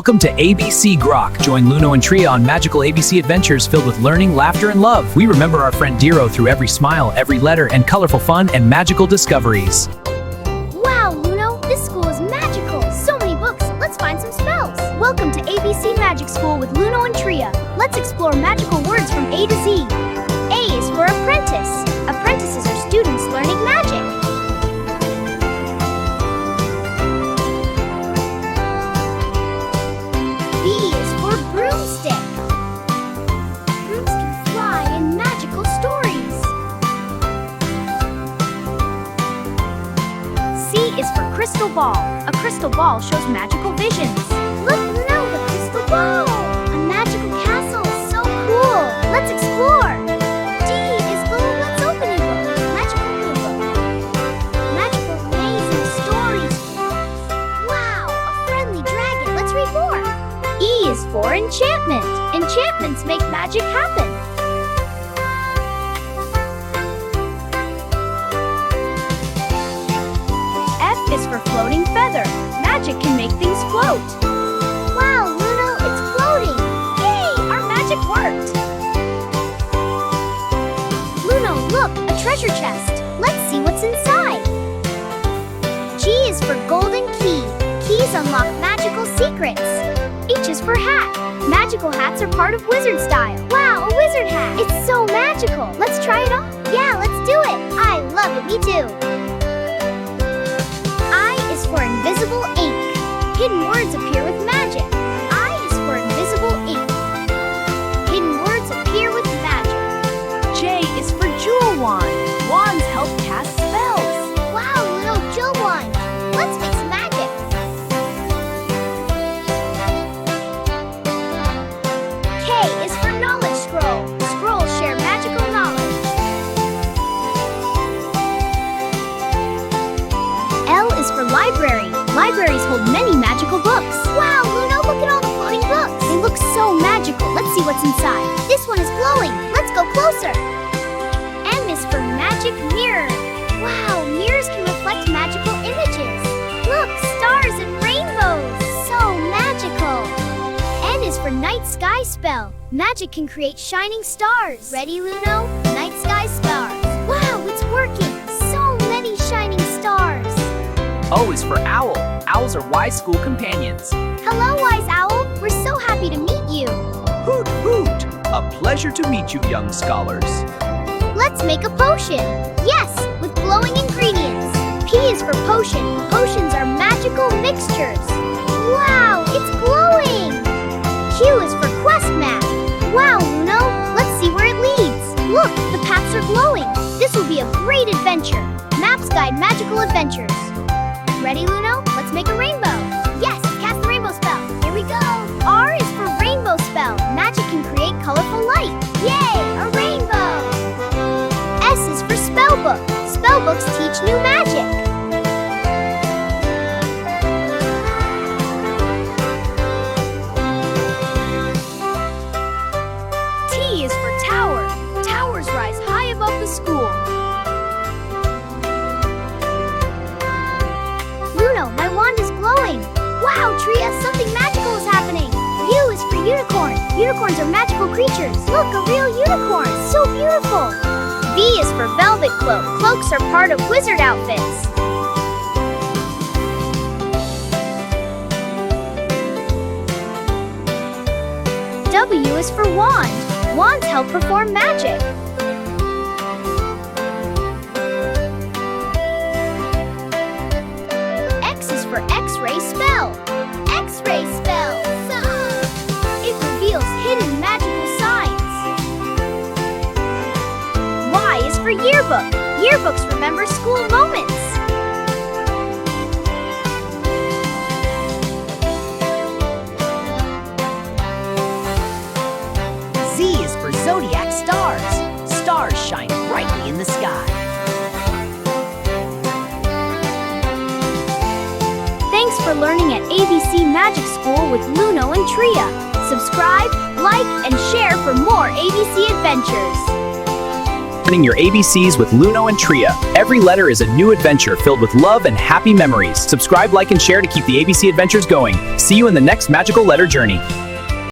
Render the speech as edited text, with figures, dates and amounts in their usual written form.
Welcome to ABC GROK. Join Luno and Tria on magical ABC adventures filled with learning, laughter, and love. We remember our friend Diro through every smile, every letter, and colorful fun and magical discoveries. Wow, Luno, this school is magical. So many books. Let's find some spells. Welcome to ABC Magic School with Luno and Tria. Let's explore magical words from A to Z. A is for apprentice. Apprentices are students learning magic. B is for broomstick. Brooms can fly in magical stories. C is for crystal ball. A crystal ball shows magical visions. Look, Luno, the crystal ball! A magical castle. So cool! Let's explore! D is for let's open it book. Magical blue book. Magical amazing stories. Wow, a friendly dragon. Let's read more. E is for enchantment. Enchantments make magic happen. F is for floating feather. Magic can make things float. Wow, Luno, it's floating! Yay! Our magic worked! Luno, look, a treasure chest. Let's see what's inside. G is for golden key. Keys unlock magical secrets. H is for hat. Magical hats are part of wizard style. Wow, a wizard hat! It's so magical! Let's try it on? Yeah, let's do it! I love it, me too! I is for invisible ink. Hidden words appear with magic. I is for invisible ink. Hidden words appear with magic. J is for jewel wand. Wands help cast spells. Wow, little jewel wand! Let's make some magic! K is for knowledge scroll. Scrolls share magical knowledge. L is for library. Libraries hold many magical books. Wow, Luno, look at all the floating books. They look so magical. Let's see what's inside. This one is glowing. Let's go closer. M is for magic mirror. Wow, mirrors can reflect magical images. Look, stars and rainbows. So magical. N is for night sky spell. Magic can create shining stars. Ready, Luno? Night sky stars. Wow, it's working. So many shining stars. O is for owl. Owls are wise school companions. Hello, Wise Owl. We're so happy to meet you. Hoot hoot! A pleasure to meet you, young scholars. Let's make a potion. Yes, with glowing ingredients. P is for potion. Potions are magical mixtures. Wow, it's glowing. Q is for quest map. Wow, Luno, let's see where it leads. Look, the paths are glowing. This will be a great adventure. Maps guide magical adventures. Ready, Luno? Let's make a rainbow. Yes, cast the rainbow spell. Here we go. R is for rainbow spell. Magic can create colorful light. Yay, a rainbow. S is for spell book. Spell books teach new magic. T is for tower. Towers rise high above the school. Luno, my wand is glowing. Wow, Tria, something magical is happening. U is for unicorn. Unicorns are magical creatures. Look, a real unicorn. So beautiful. V is for velvet cloak. Cloaks are part of wizard outfits. W is for wand. Wands help perform magic. X is for X-ray spell. X-ray spell. It reveals hidden magical signs. Y is for yearbook. Yearbooks remember school moments. Z is for zodiac stars. Stars shine brightly in the sky. Thanks for learning at ABC Magic School with Luno and Tria. Subscribe, like, and share for more ABC adventures. Learning your ABCs with Luno and Tria. Every letter is a new adventure filled with love and happy memories. Subscribe, like, and share to keep the ABC adventures going. See you in the next magical letter journey.